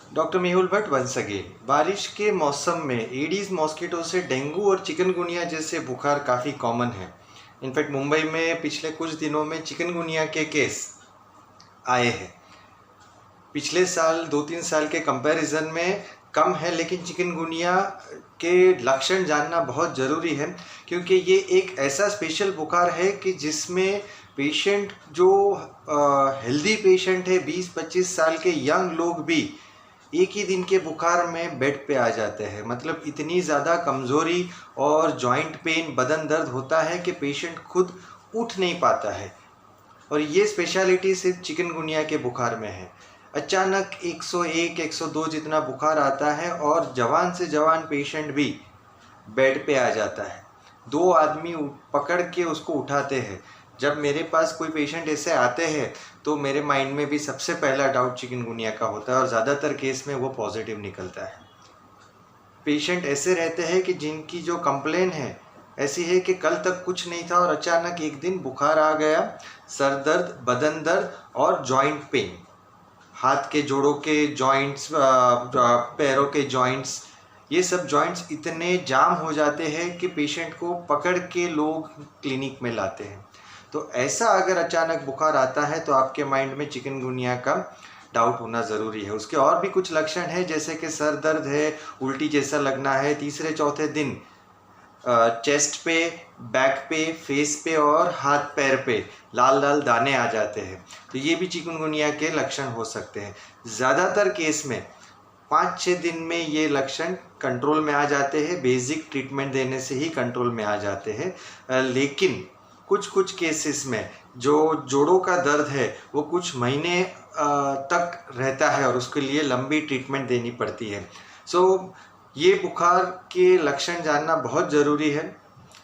Doctor Mehul Bhatt once again. बारिश के मौसम में एडीज मॉस्किटो से डेंगू और चिकनगुनिया जैसे बुखार काफ़ी कॉमन है। इनफैक्ट मुंबई में पिछले कुछ दिनों में चिकनगुनिया के केस आए हैं। पिछले साल 2-3 साल के कंपैरिजन में कम है, लेकिन चिकनगुनिया के लक्षण जानना बहुत ज़रूरी है, क्योंकि ये एक ऐसा स्पेशल बुखार है कि जिसमें पेशेंट जो हेल्दी पेशेंट है 20-25 साल के यंग लोग भी एक ही दिन के बुखार में बेड पे आ जाते हैं। मतलब इतनी ज़्यादा कमज़ोरी और जॉइंट पेन, बदन दर्द होता है कि पेशेंट खुद उठ नहीं पाता है। और ये स्पेशलिटी सिर्फ चिकनगुनिया के बुखार में है। अचानक 101-102 जितना बुखार आता है और जवान से जवान पेशेंट भी बेड पे आ जाता है। 2 आदमी पकड़ के उसको उठाते हैं। जब मेरे पास कोई पेशेंट ऐसे आते हैं तो मेरे माइंड में भी सबसे पहला डाउट चिकनगुनिया का होता है और ज़्यादातर केस में वो पॉजिटिव निकलता है। पेशेंट ऐसे रहते हैं कि जिनकी जो कंप्लेन है ऐसी है कि कल तक कुछ नहीं था और अचानक एक दिन बुखार आ गया, सर दर्द, बदन दर्द और जॉइंट पेन, हाथ के जोड़ों के जॉइंट्स, पैरों के जॉइंट्स, ये सब जॉइंट्स इतने जाम हो जाते हैं कि पेशेंट को पकड़ के लोग क्लिनिक में लाते हैं। तो ऐसा अगर अचानक बुखार आता है तो आपके माइंड में चिकनगुनिया का डाउट होना ज़रूरी है। उसके और भी कुछ लक्षण हैं, जैसे कि सर दर्द है, उल्टी जैसा लगना है, तीसरे चौथे दिन चेस्ट पे, बैक पे, फेस पे और हाथ पैर पे लाल लाल दाने आ जाते हैं। तो ये भी चिकनगुनिया के लक्षण हो सकते हैं। ज़्यादातर केस में 5-6 दिन में ये लक्षण कंट्रोल में आ जाते हैं। बेसिक ट्रीटमेंट देने से ही कंट्रोल में आ जाते हैं। लेकिन कुछ केसेस में जो जोड़ों का दर्द है वो कुछ महीने तक रहता है और उसके लिए लंबी ट्रीटमेंट देनी पड़ती है। ये बुखार के लक्षण जानना बहुत ज़रूरी है।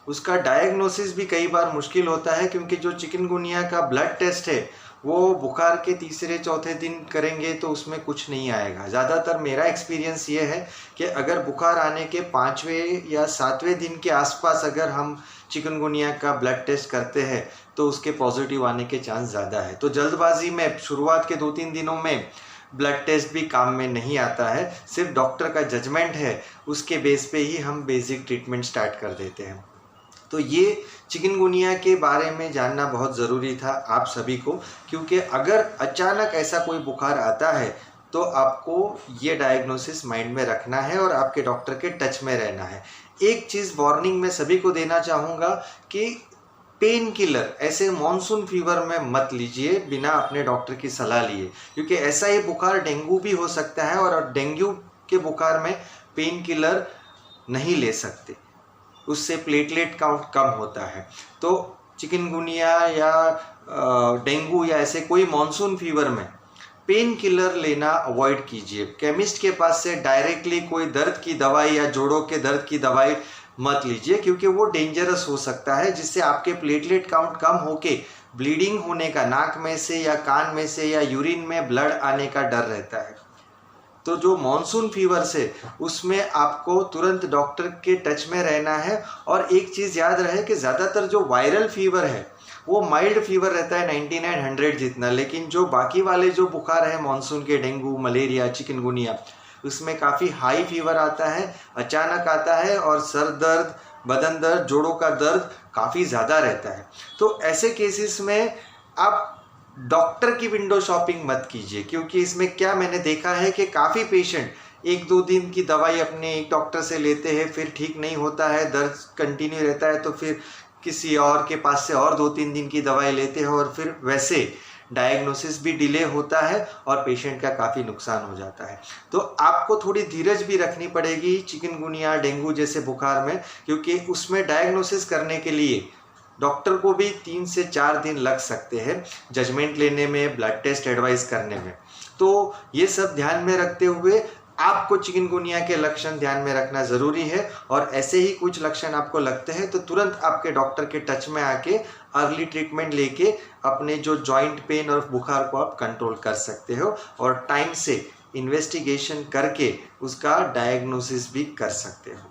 उसका डायग्नोसिस भी कई बार मुश्किल होता है, क्योंकि जो चिकनगुनिया का ब्लड टेस्ट है वो बुखार के तीसरे चौथे दिन करेंगे तो उसमें कुछ नहीं आएगा। ज़्यादातर मेरा एक्सपीरियंस ये है कि अगर बुखार आने के 5वें या 7वें दिन के आसपास अगर हम चिकनगुनिया का ब्लड टेस्ट करते हैं तो उसके पॉजिटिव आने के चांस ज़्यादा है। तो जल्दबाजी में शुरुआत के 2-3 दिनों में ब्लड टेस्ट भी काम में नहीं आता है। सिर्फ डॉक्टर का जजमेंट है, उसके बेस पे ही हम बेसिक ट्रीटमेंट स्टार्ट कर देते हैं। तो ये चिकनगुनिया के बारे में जानना बहुत ज़रूरी था आप सभी को, क्योंकि अगर अचानक ऐसा कोई बुखार आता है तो आपको ये डायग्नोसिस माइंड में रखना है और आपके डॉक्टर के टच में रहना है। एक चीज़ वार्निंग मैं सभी को देना चाहूँगा कि पेन किलर ऐसे मॉनसून फीवर में मत लीजिए बिना अपने डॉक्टर की सलाह लिए, क्योंकि ऐसा ही बुखार डेंगू भी हो सकता है और डेंगू के बुखार में पेन किलर नहीं ले सकते, उससे प्लेटलेट काउंट कम होता है। तो चिकनगुनिया या डेंगू या ऐसे कोई मॉनसून फीवर में पेन किलर लेना अवॉइड कीजिए। केमिस्ट के पास से डायरेक्टली कोई दर्द की दवाई या जोड़ों के दर्द की दवाई मत लीजिए, क्योंकि वो डेंजरस हो सकता है, जिससे आपके प्लेटलेट काउंट कम होके ब्लीडिंग होने का, नाक में से या कान में से या यूरिन में ब्लड आने का डर रहता है। तो जो मॉनसून फीवर से उसमें आपको तुरंत डॉक्टर के टच में रहना है। और एक चीज़ याद रहे कि ज़्यादातर जो वायरल फीवर है वो माइल्ड फीवर रहता है 99-100 जितना, लेकिन जो बाकी वाले जो बुखार है मॉनसून के, डेंगू, मलेरिया, चिकनगुनिया, उसमें काफ़ी हाई फीवर आता है, अचानक आता है और सर दर्द, बदन दर्द, जोड़ों का दर्द काफ़ी ज़्यादा रहता है। तो ऐसे केसेस में आप डॉक्टर की विंडो शॉपिंग मत कीजिए, क्योंकि इसमें क्या मैंने देखा है कि काफ़ी पेशेंट 1-2 दिन की दवाई अपने एक डॉक्टर से लेते हैं, फिर ठीक नहीं होता है, दर्द कंटिन्यू रहता है, तो फिर किसी और के पास से और 2-3 दिन की दवाई लेते हैं और फिर वैसे डायग्नोसिस भी डिले होता है और पेशेंट का काफ़ी नुकसान हो जाता है। तो आपको थोड़ी धीरज भी रखनी पड़ेगी चिकनगुनिया, डेंगू जैसे बुखार में, क्योंकि उसमें डायग्नोसिस करने के लिए डॉक्टर को भी 3 से 4 दिन लग सकते हैं जजमेंट लेने में, ब्लड टेस्ट एडवाइस करने में। तो ये सब ध्यान में रखते हुए आपको चिकनगुनिया के लक्षण ध्यान में रखना ज़रूरी है। और ऐसे ही कुछ लक्षण आपको लगते हैं तो तुरंत आपके डॉक्टर के टच में आके अर्ली ट्रीटमेंट लेके अपने जो जॉइंट पेन और बुखार को आप कंट्रोल कर सकते हो और टाइम से इन्वेस्टिगेशन करके उसका डायग्नोसिस भी कर सकते हो।